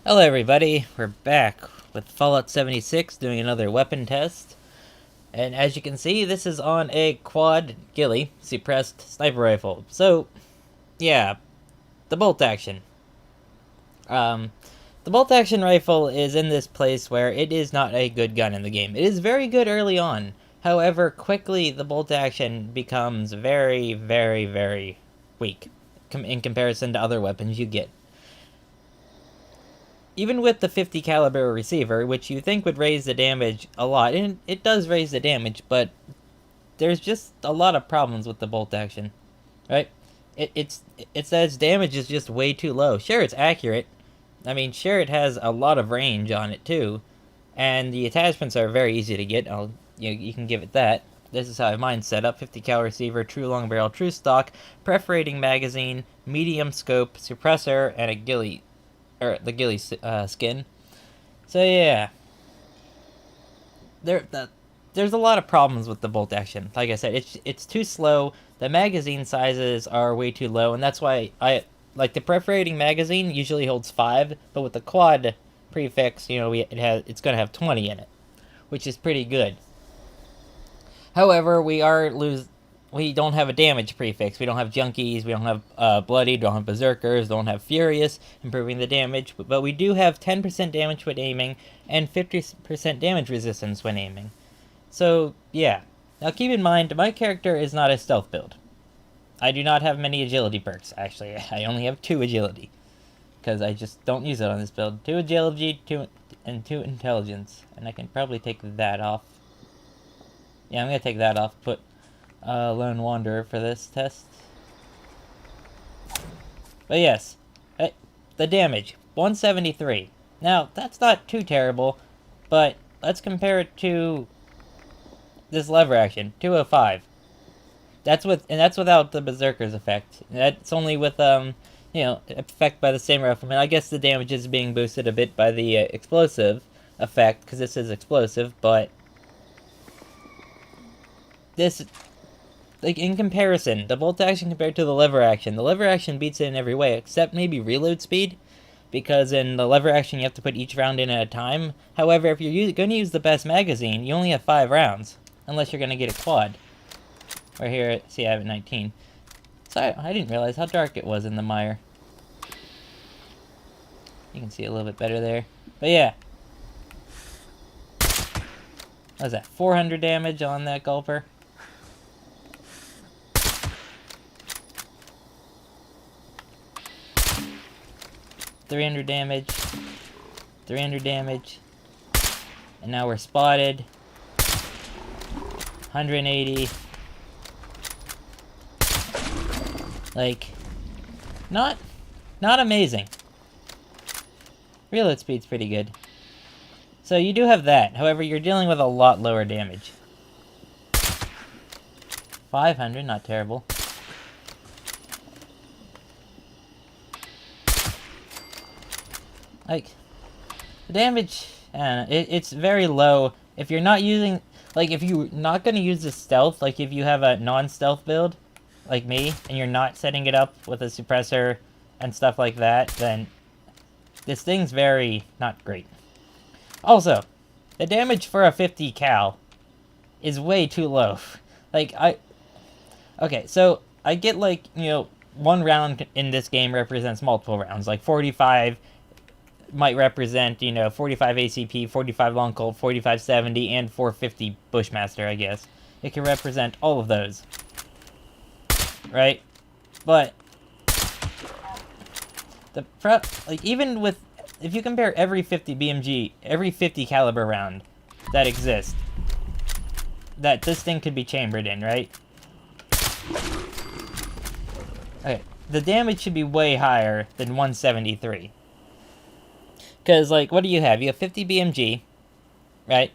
Hello everybody, we're back with Fallout 76 doing another weapon test. And as you can see, this is on a quad ghillie suppressed sniper rifle. So, yeah, the bolt action. The bolt action rifle is in this place where it is not a good gun in the game. It is very good early on. However, quickly the bolt action becomes very, very, very weak in comparison to other weapons you get. Even with the 50 caliber receiver, which you think would raise the damage a lot, and it does raise the damage, but there's just a lot of problems with the bolt action, right? It's that its damage is just way too low. Sure, it's accurate. I mean, sure, it has a lot of range on it too, and the attachments are very easy to get. You can give it that. This is how I have mine set up: 50 cal receiver, true long barrel, true stock, perforating magazine, medium scope, suppressor, and a ghillie. Or the ghillie skin. So yeah, there's a lot of problems with the bolt action. Like I said, it's too slow. The magazine sizes are way too low, and that's why I like the perforating magazine usually holds 5, but with the quad prefix, it's gonna have 20 in it, which is pretty good. However, we don't have a damage prefix. We don't have junkies, we don't have bloodied, don't have berserkers, don't have furious, improving the damage, but we do have 10% damage when aiming, and 50% damage resistance when aiming. So, yeah. Now keep in mind, my character is not a stealth build. I do not have many agility perks, actually. I only have 2 agility, because I just don't use it on this build. 2 agility, 2 intelligence, and I can probably take that off. Yeah, I'm gonna take that off, put Lone Wanderer for this test. But yes, the damage, 173. Now, that's not too terrible, but let's compare it to this lever action, 205. That's without the Berserker's effect. That's only with, effect by the same rifleman. I guess the damage is being boosted a bit by the explosive effect, because this is explosive, but this... Like, in comparison, the bolt action compared to the lever action beats it in every way, except maybe reload speed, because in the lever action you have to put each round in at a time. However, if you're going to use the best magazine, you only have 5 rounds, unless you're going to get a quad. Or here, see, I have 19. So I didn't realize how dark it was in the mire. You can see a little bit better there. But yeah. What was that, 400 damage on that gulper? 300 damage, 300 damage, and now we're spotted. 180. Like, not amazing. Reload speed's pretty good. So you do have that. However, you're dealing with a lot lower damage. 500, not terrible. Like, the damage, it's very low. If you're not using, like, if you're not going to use the stealth, like if you have a non-stealth build, like me, and you're not setting it up with a suppressor and stuff like that, then this thing's very not great. Also, the damage for a 50 cal is way too low. Like, okay, so I get, like, 1 round in this game represents multiple rounds. Like, 45 might represent, 45 ACP, 45 Long Colt, 4570, and 450 Bushmaster, I guess. It can represent all of those. Right? But even with, if you compare every 50 BMG, every 50 caliber round that exists, that this thing could be chambered in, right? Okay, the damage should be way higher than 173. Because, like, what do you have? You have 50 BMG, right?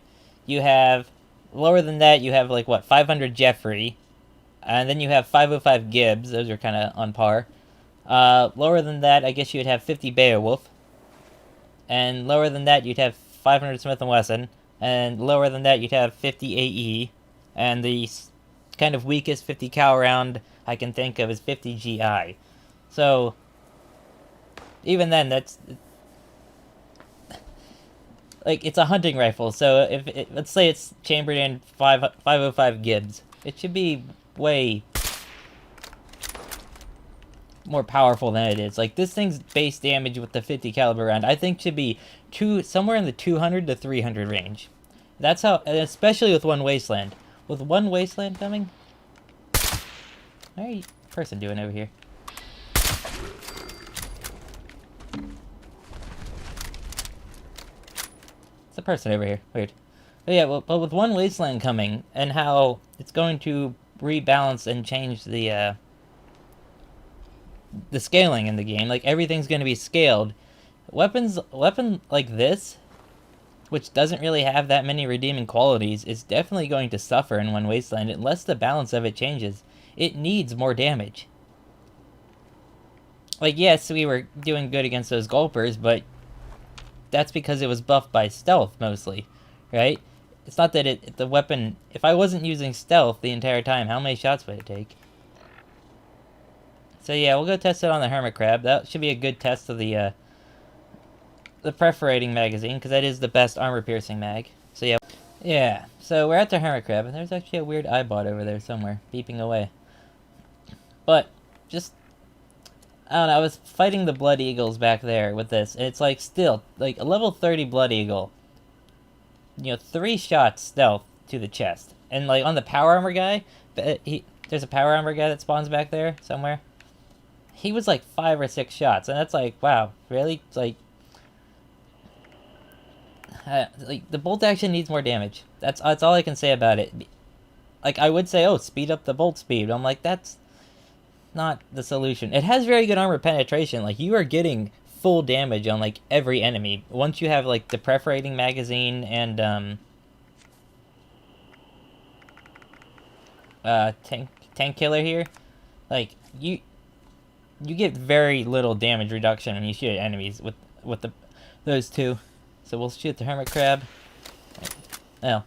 You have, lower than that, you have, like, what, 500 Jeffrey. And then you have 505 Gibbs. Those are kind of on par. Lower than that, I guess you would have 50 Beowulf. And lower than that, you'd have 500 Smith & Wesson. And lower than that, you'd have 50 AE. And the kind of weakest 50 cal round I can think of is 50 GI. So, even then, like, it's a hunting rifle, so if let's say it's chambered in 505 Gibbs, it should be way more powerful than it is. Like, this thing's base damage with the 50 caliber round, I think should be somewhere in the 200 to 300 range. That's how, especially with One Wasteland. With One Wasteland coming? What are you person doing over here? It's a person over here. Weird. But yeah, but with One Wasteland coming, and how it's going to rebalance and change the scaling in the game, like, everything's going to be scaled. Weapon like this, which doesn't really have that many redeeming qualities, is definitely going to suffer in One Wasteland unless the balance of it changes. It needs more damage. Like, yes, we were doing good against those gulpers, but that's because it was buffed by stealth, mostly, right? It's not that the weapon... If I wasn't using stealth the entire time, how many shots would it take? So yeah, we'll go test it on the Hermit Crab. That should be a good test of the perforating magazine, because that is the best armor-piercing mag. So yeah. Yeah, so we're at the Hermit Crab, and there's actually a weird eyebot over there somewhere, beeping away. But, just... I don't know, I was fighting the Blood Eagles back there with this, and it's like, still, like, a level 30 Blood Eagle, 3 shots stealth to the chest. And, like, on the Power Armor guy, there's a Power Armor guy that spawns back there, somewhere. He was, like, 5 or 6 shots, and that's like, wow, really? It's like, the bolt action needs more damage. That's all I can say about it. Like, I would say, oh, speed up the bolt speed. I'm like, that's not the solution. It has very good armor penetration. Like, you are getting full damage on, like, every enemy. Once you have, like, the perforating magazine and, tank killer here, like, you get very little damage reduction when you shoot at enemies with those two. So we'll shoot the Hermit Crab. Well,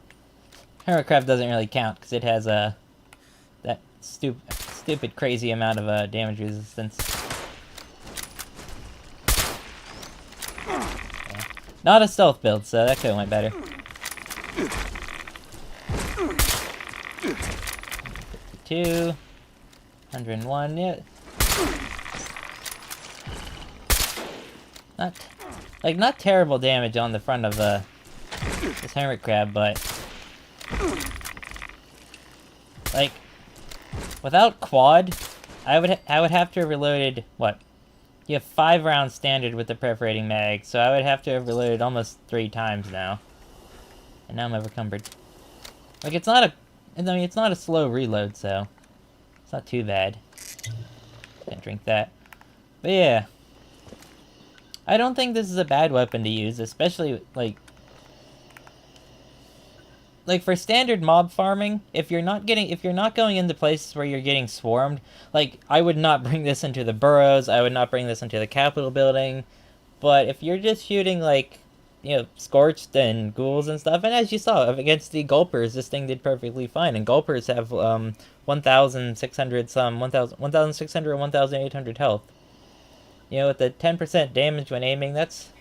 Hermit Crab doesn't really count because it has that stupid crazy amount of damage resistance. Yeah. Not a stealth build, so that could have went better. 52, 101, yeah. Not terrible damage on the front of this Hermit Crab, but like, without quad, I would have to have reloaded, what? You have 5 rounds standard with the perforating mag, so I would have to have reloaded almost 3 times now. And now I'm overcumbered. Like, it's not a slow reload, so it's not too bad. Can't drink that. But yeah. I don't think this is a bad weapon to use, especially, like for standard mob farming, if you're not going into places where you're getting swarmed, like, I would not bring this into the burrows, I would not bring this into the Capitol building, but if you're just shooting, like, Scorched and ghouls and stuff, and as you saw, against the Gulpers, this thing did perfectly fine, and Gulpers have, 1,600 some, 1,600 or 1,800 health. With the 10% damage when aiming, it's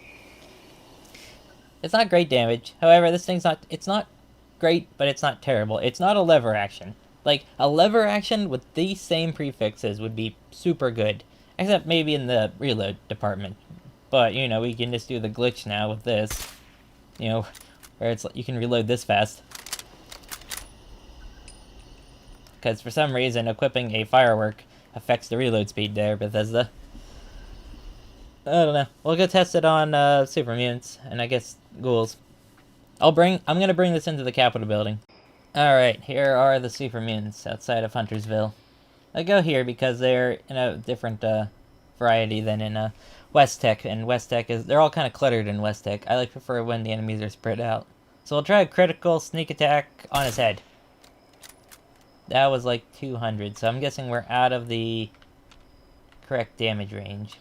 not great damage. However, this thing's it's not great, but it's not terrible. It's not a lever action. Like, a lever action with these same prefixes would be super good. Except maybe in the reload department. But, we can just do the glitch now with this. Where it's like, you can reload this fast. Because for some reason, equipping a firework affects the reload speed there, Bethesda. I don't know. We'll go test it on super mutants and I guess ghouls. I'm gonna bring this into the Capitol building. Alright, here are the super mutants outside of Huntersville. I go here because they're in a different variety than in West Tech, and West Tech they're all kind of cluttered in West Tech. I prefer when the enemies are spread out. So we'll try a critical sneak attack on his head. That was like 200, so I'm guessing we're out of the correct damage range.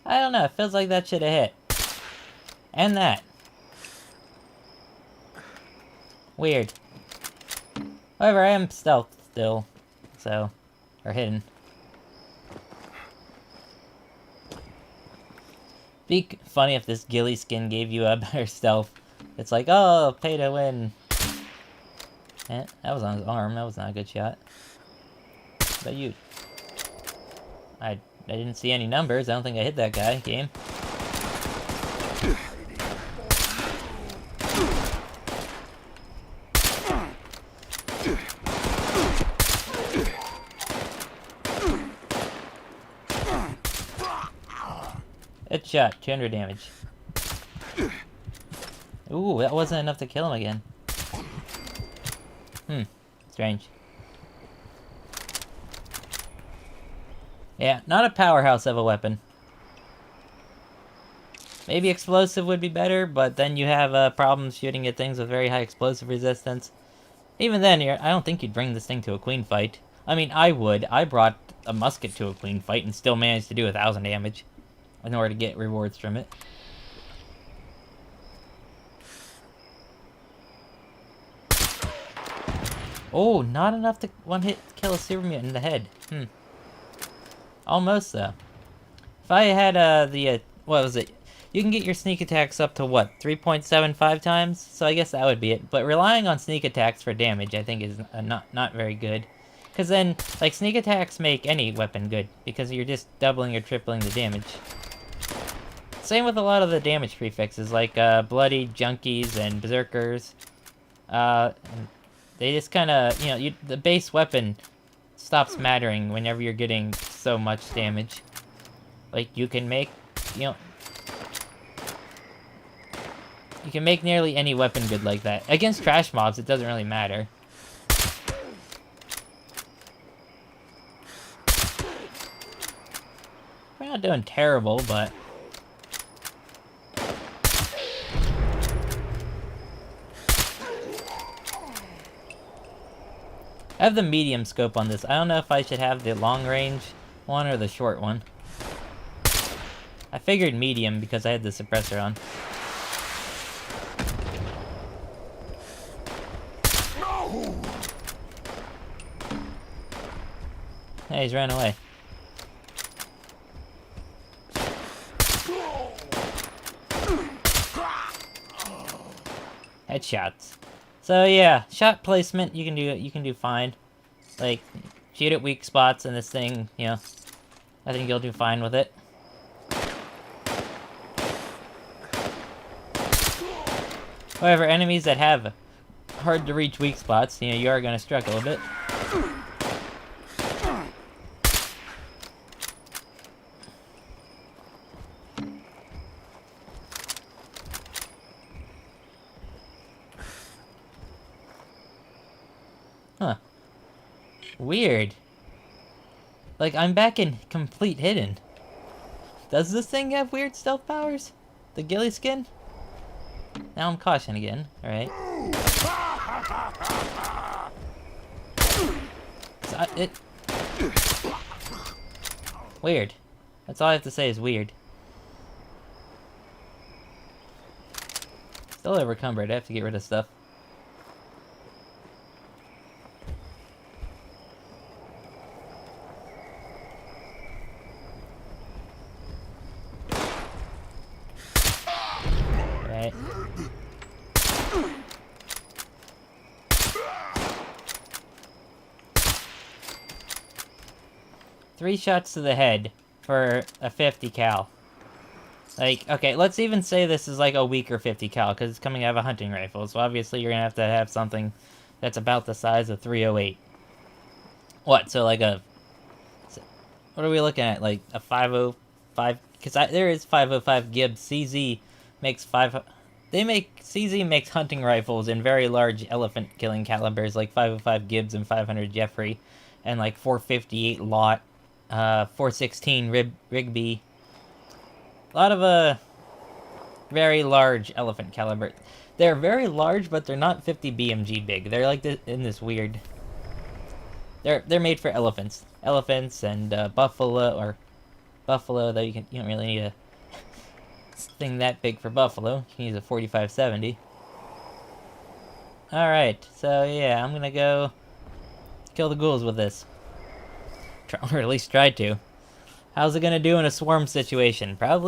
I don't know, it feels like that should have hit. And that. Weird. However, I am stealth still, so... or hidden. Be funny if this ghillie skin gave you a better stealth. It's like, oh, pay to win. Eh, that was on his arm. That was not a good shot. But you... I didn't see any numbers. I don't think I hit that guy. Game. Headshot, 200 damage. Ooh, that wasn't enough to kill him again. Strange. Yeah, not a powerhouse of a weapon. Maybe explosive would be better, but then you have problems shooting at things with very high explosive resistance. Even then, I don't think you'd bring this thing to a queen fight. I mean, I would. I brought a musket to a queen fight and still managed to do 1,000 damage in order to get rewards from it. Oh, not enough to one-hit kill a super mutant in the head. Almost, though. If I had, what was it? You can get your sneak attacks up to, what, 3.75 times? So I guess that would be it. But relying on sneak attacks for damage, I think, is not very good. Because then, like, sneak attacks make any weapon good, because you're just doubling or tripling the damage. Same with a lot of the damage prefixes, like, bloody junkies and berserkers. They just kind of, you know, the base weapon stops mattering whenever you're getting so much damage. Like, you can make, you know... You can make nearly any weapon good like that. Against trash mobs, it doesn't really matter. We're not doing terrible, but... I have the medium scope on this. I don't know if I should have the long range one or the short one. I figured medium because I had the suppressor on. Hey, he's ran away. Headshots. So yeah, shot placement you can do fine. Like, shoot at weak spots in this thing, you know. I think you'll do fine with it. However, enemies that have hard to reach weak spots, you know, you are gonna struggle a bit. Huh. Weird. Like, I'm back in complete hidden. Does this thing have weird stealth powers? The ghillie skin? Now I'm caution again. Alright. Weird. That's all I have to say is weird. Still overcumbered. I have to get rid of stuff. Right. Three shots to the head for a 50 cal. Like, okay, let's even say this is like a weaker 50 cal, because it's coming out of a hunting rifle, so obviously you're gonna have something that's about the size of 308. What, so like a... What are we looking at? Like a 505... Because there is 505 Gibbs. CZ makes CZ makes hunting rifles in very large elephant killing calibers, like 505 Gibbs and 500 Jeffrey, and like 458 Lot, 416 Rigby. A lot of very large elephant caliber. They're very large, but they're not 50 BMG big. They're like in this weird... They're made for elephants. Elephants and buffalo, though you don't really need a thing that big for buffalo. You can use a 45-70. Alright, so yeah, I'm gonna go kill the ghouls with this. Or at least try to. How's it gonna do in a swarm situation? Probably